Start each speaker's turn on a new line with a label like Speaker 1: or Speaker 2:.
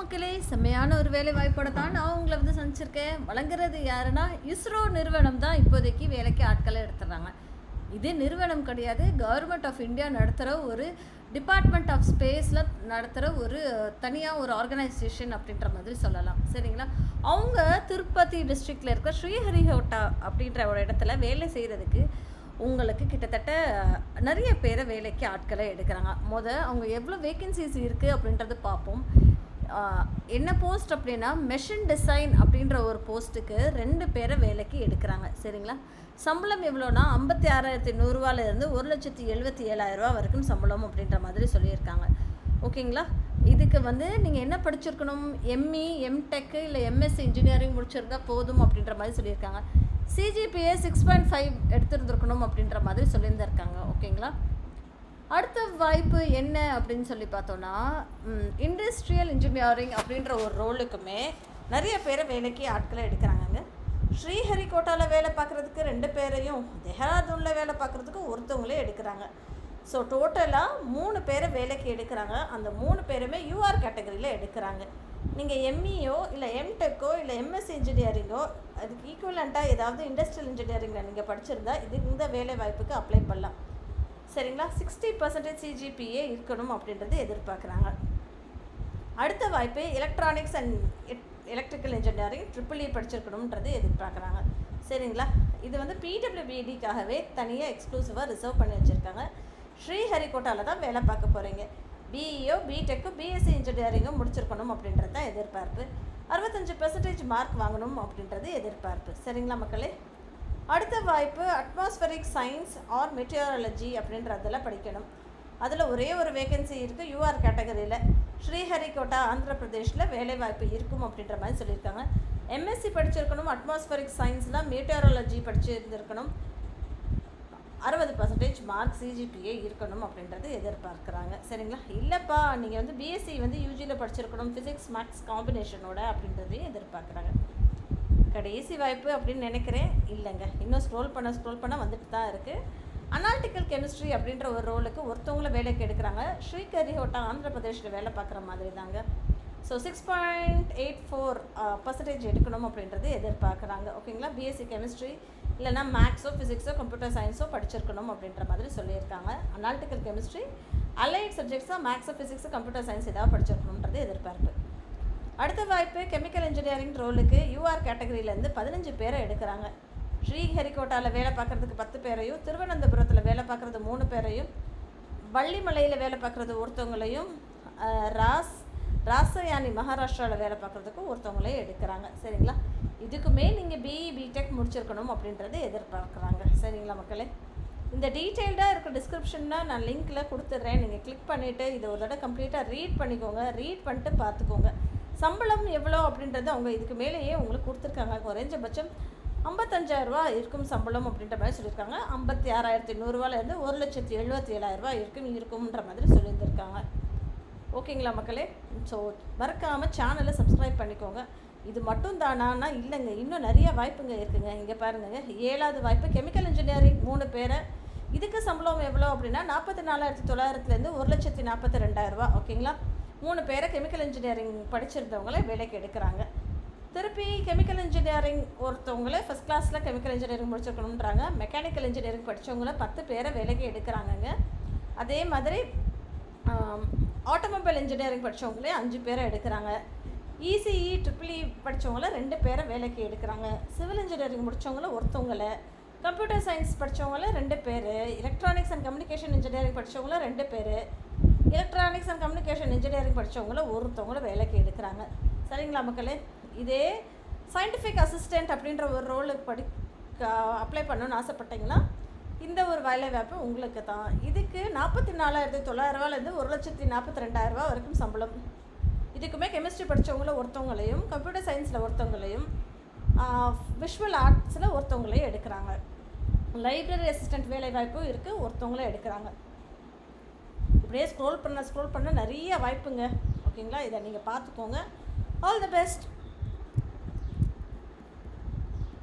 Speaker 1: மக்களே, செம்மையான ஒரு வேலை வாய்ப்போட தான் நான் உங்களை சந்திச்சிருக்கேன். வழங்குறது யாருன்னா இஸ்ரோ நிறுவனம் தான் இப்போதைக்கு வேலைக்கு ஆட்களை எடுத்துடுறாங்க. இது நிறுவனம் கிடையாது, கவர்மெண்ட் ஆஃப் இந்தியா நடத்துகிற ஒரு டிபார்ட்மெண்ட் ஆஃப் ஸ்பேஸில் நடத்துகிற ஒரு தனியாக ஒரு ஆர்கனைசேஷன் அப்படின்ற மாதிரி சொல்லலாம். சரிங்களா? அவங்க திருப்பதி டிஸ்ட்ரிக்டில் இருக்கிற ஸ்ரீஹரிகோட்டா அப்படின்ற ஒரு இடத்துல வேலை செய்கிறதுக்கு உங்களுக்கு கிட்டத்தட்ட நிறைய பேரை வேலைக்கு ஆட்களை எடுக்கிறாங்க. அவங்க எவ்வளோ வேக்கன்சிஸ் இருக்குது அப்படின்றது பார்ப்போம். என்ன போஸ்ட் அப்படின்னா மெஷின் டிசைன் அப்படின்ற ஒரு போஸ்ட்டுக்கு 2 பேரை வேலைக்கு எடுக்கிறாங்க. சரிங்களா? சம்பளம் எவ்வளோனா 56,100 1,77,000 வரைக்கும் சம்பளம் அப்படின்ற மாதிரி சொல்லியிருக்காங்க. ஓகேங்களா? இதுக்கு நீங்கள் என்ன படிச்சிருக்கணும்? எம்இ, எம்டெக்கு இல்லை எம்எஸ்சி இன்ஜினியரிங் முடிச்சிருந்தா போதும் அப்படின்ற மாதிரி சொல்லியிருக்காங்க. சிஜிபிஏ 6.5 எடுத்துருந்துருக்கணும் அப்படின்ற மாதிரி சொல்லியிருந்திருக்காங்க. ஓகேங்களா? அடுத்த வாய்ப்பு என்ன அப்படின்னு சொல்லி பார்த்தோன்னா, இண்டஸ்ட்ரியல் இன்ஜினியரிங் அப்படின்ற ஒரு ரோலுக்குமே நிறைய பேரை வேலைக்கு ஆட்களை எடுக்கிறாங்கங்க. ஸ்ரீஹரிகோட்டாவில் வேலை பார்க்குறதுக்கு 2 பேரையும், தெஹ்ராதூனில் வேலை பார்க்குறதுக்கு ஒருத்தவங்களே எடுக்கிறாங்க. ஸோ டோட்டலாக 3 பேரை வேலைக்கு எடுக்கிறாங்க. அந்த 3 பேருமே யூஆர் கேட்டகரியில் எடுக்கிறாங்க. நீங்கள் எம்இஓ இல்லை எம்டெக்கோ இல்லை எம்எஸ்சி இன்ஜினியரிங்கோ அதுக்கு ஈக்குவலண்ட்டாக ஏதாவது இண்டஸ்ட்ரியல் இன்ஜினியரிங்கில் நீங்கள் படிச்சிருந்தா இந்த வேலை வாய்ப்புக்கு அப்ளை பண்ணலாம். சரிங்களா? 60% சிஜிபிஏ இருக்கணும் அப்படின்றது எதிர்பார்க்குறாங்க. அடுத்த வாய்ப்பு electronics and electrical engineering EEE படிச்சிருக்கணுன்றது எதிர்பார்க்குறாங்க. சரிங்களா? இது பிடபிள்யூபிடிக்காகவே தனியாக எக்ஸ்க்ளூசிவாக ரிசர்வ் பண்ணி வச்சுருக்காங்க. ஸ்ரீஹரிகோட்டாவில் தான் வேலை பார்க்க போகிறீங்க. பிஇஓ, பிடெக்கு, பிஎஸ்சி இன்ஜினியரிங்கும் முடிச்சிருக்கணும் அப்படின்றது தான் எதிர்பார்ப்பு. 65% மார்க் வாங்கணும் அப்படின்றது எதிர்பார்ப்பு. சரிங்களா மக்களே? அடுத்த வாய்ப்பு அட்மாஸ்பரிக் சயின்ஸ் ஆர் மெட்டியாலஜி அப்படின்றதில் படிக்கணும். அதில் ஒரே ஒரு வேகன்சி இருக்குது யூஆர் கேட்டகரியில். ஸ்ரீஹரிகோட்டா ஆந்திர பிரதேஷில் வேலை வாய்ப்பு இருக்கும் அப்படின்ற மாதிரி சொல்லியிருக்காங்க. எம்எஸ்சி படிச்சிருக்கணும், அட்மாஸ்பரிக் சயின்ஸ்லாம் மெட்டியாலஜி படிச்சிருந்துருக்கணும். 60% மார்க் சிஜிபிஏ இருக்கணும் அப்படின்றது எதிர்பார்க்குறாங்க. சரிங்களா? இல்லைப்பா நீங்கள் பிஎஸ்சி யூஜியில் படிச்சிருக்கணும், ஃபிசிக்ஸ் மேக்ஸ் காம்பினேஷனோட அப்படின்றதையும் எதிர்பார்க்குறாங்க. கடைசி வாய்ப்பு அப்படின்னு நினைக்கிறேன். இல்லைங்க, இன்னும் ஸ்க்ரோல் பண்ண வந்துட்டு தான் இருக்குது. அனாலிட்டிக்கல் கெமிஸ்ட்ரி அப்படின்ற ஒரு ரோலுக்கு ஒருத்தவங்கள வேலைக்கு எடுக்கிறாங்க. ஸ்ரீஹரிகோட்டா ஆந்திர பிரதேஷில் வேலை பார்க்குற மாதிரி தாங்க. ஸோ 6.84% எடுக்கணும் அப்படின்றது எதிர்பார்க்குறாங்க. ஓகேங்களா? பிஎஸ்சி கெமிஸ்ட்ரி இல்லைனா மேக்ஸோ ஃபிசிக்ஸோ கம்ப்யூட்டர் சயின்ஸோ படிச்சிருக்கணும் அப்படின்ற மாதிரி சொல்லியிருக்காங்க. அனாலிட்டிக்கல் கெமிஸ்ட்ரி அலைட் சப்ஜெக்ட்ஸாக மேக்ஸோ ஃபிசிக்ஸோ கம்ப்யூட்டர் சயின்ஸ் ஏதாவது படிச்சிருக்கணுன்றது எதிர்பார்ப்பு. அடுத்த வாய்ப்பு கெமிக்கல் இன்ஜினியரிங் ரோலுக்கு யூஆர் கேட்டகரியிலேருந்து 15 பேரை எடுக்கிறாங்க. ஸ்ரீஹரிகோட்டாவில் வேலை பார்க்குறதுக்கு 10 பேரையும், திருவனந்தபுரத்தில் வேலை பார்க்குறது 3 பேரையும், வள்ளிமலையில் வேலை பார்க்குறது ஒருத்தவங்களையும், ராசயானி மகாராஷ்டிராவில் வேலை பார்க்குறதுக்கும் ஒருத்தவங்களையும் எடுக்கிறாங்க. சரிங்களா? இதுக்குமே நீங்கள் பிஇ, பிடெக் முடிச்சிருக்கணும் அப்படின்றது எதிர்பார்க்குறாங்க. சரிங்களா மக்களே? இந்த டீட்டெயில்டாக இருக்க டிஸ்கிரிப்ஷனில் நான் லிங்க்கில் கொடுத்துட்றேன். நீங்கள் கிளிக் பண்ணிவிட்டு இதை ஒரு தடவை கம்ப்ளீட்டாக ரீட் பண்ணிக்கோங்க. ரீட் பண்ணிட்டு பார்த்துக்கோங்க. சம்பளம் எவ்வளோ அப்படின்றது அவங்க இதுக்கு மேலேயே உங்களுக்கு கொடுத்துருக்காங்க. குறைஞ்சபட்சம் 55,000 இருக்கும் சம்பளம் அப்படின்ற மாதிரி சொல்லியிருக்காங்க. 56,100 1,77,000 இருக்கும்ன்ற மாதிரி சொல்லியிருந்திருக்காங்க. ஓகேங்களா மக்களே? ஸோ மறக்காமல் சேனலை சப்ஸ்கிரைப் பண்ணிக்கோங்க. இது மட்டும் தானா? இல்லைங்க, இன்னும் நிறைய வாய்ப்புங்க இருக்குங்க. இங்கே பாருங்க, 7வது வாய்ப்பு கெமிக்கல் இன்ஜினியரிங் 3 பேரை. இதுக்கு சம்பளம் எவ்வளோ அப்படின்னா 44,900 1,42,000. ஓகேங்களா? 3 பேரை கெமிக்கல் இன்ஜினியரிங் படிச்சிருந்தவங்கள வேலைக்கு எடுக்கிறாங்க. திருப்பி கெமிக்கல் இன்ஜினியரிங் ஒருத்தவங்களே ஃபஸ்ட் கிளாஸில் கெமிக்கல் இன்ஜினியரிங் முடிச்சிருக்கணுன்றாங்க. மெக்கானிக்கல் இன்ஜினியரிங் படித்தவங்கள 10 பேரை வேலைக்கு எடுக்கிறாங்கங்க. அதே மாதிரி ஆட்டோமொபைல் இன்ஜினியரிங் படித்தவங்களே 5 பேரை எடுக்கிறாங்க. இசிஇ, EEE படித்தவங்கள 2 பேரை வேலைக்கு எடுக்கிறாங்க. சிவில் இன்ஜினியரிங் முடித்தவங்கள ஒருத்தவங்களை, கம்ப்யூட்டர் சயின்ஸ் படித்தவங்கள 2 பேர், எலக்ட்ரானிக்ஸ் அண்ட் கம்யூனிகேஷன் இன்ஜினியரிங் படித்தவங்கள 2 பேர், எலக்ட்ரானிக்ஸ் அண்ட் கம்யூனிகேஷன் இன்ஜினியரிங் படித்தவங்கள ஒருத்தவங்கள வேலைக்கு எடுக்கிறாங்க. சரிங்களா மக்களே? இதே சயின்டிஃபிக் அசிஸ்டண்ட் அப்படின்ற ஒரு ரோலுக்கு அப்ளை பண்ணணும்னு ஆசைப்பட்டீங்கன்னா இந்த ஒரு வேலை வாய்ப்பு உங்களுக்கு தான். இதுக்கு 44,900 1,42,000 வரைக்கும் சம்பளம். இதுக்குமே கெமிஸ்ட்ரி படித்தவங்கள ஒருத்தவங்களையும், கம்ப்யூட்டர் சயின்ஸில் ஒருத்தவங்களையும், விஷுவல் ஆர்ட்ஸில் ஒருத்தவங்களையும் எடுக்கிறாங்க. லைப்ரரி அசிஸ்டண்ட் வேலை வாய்ப்பும் இருக்குது, ஒருத்தவங்களும் எடுக்கிறாங்க. இப்படியே ஸ்க்ரோல் பண்ண நிறைய வாய்ப்புங்க. ஓகேங்களா? இதை நீங்கள் பார்த்துக்கோங்க. All the best.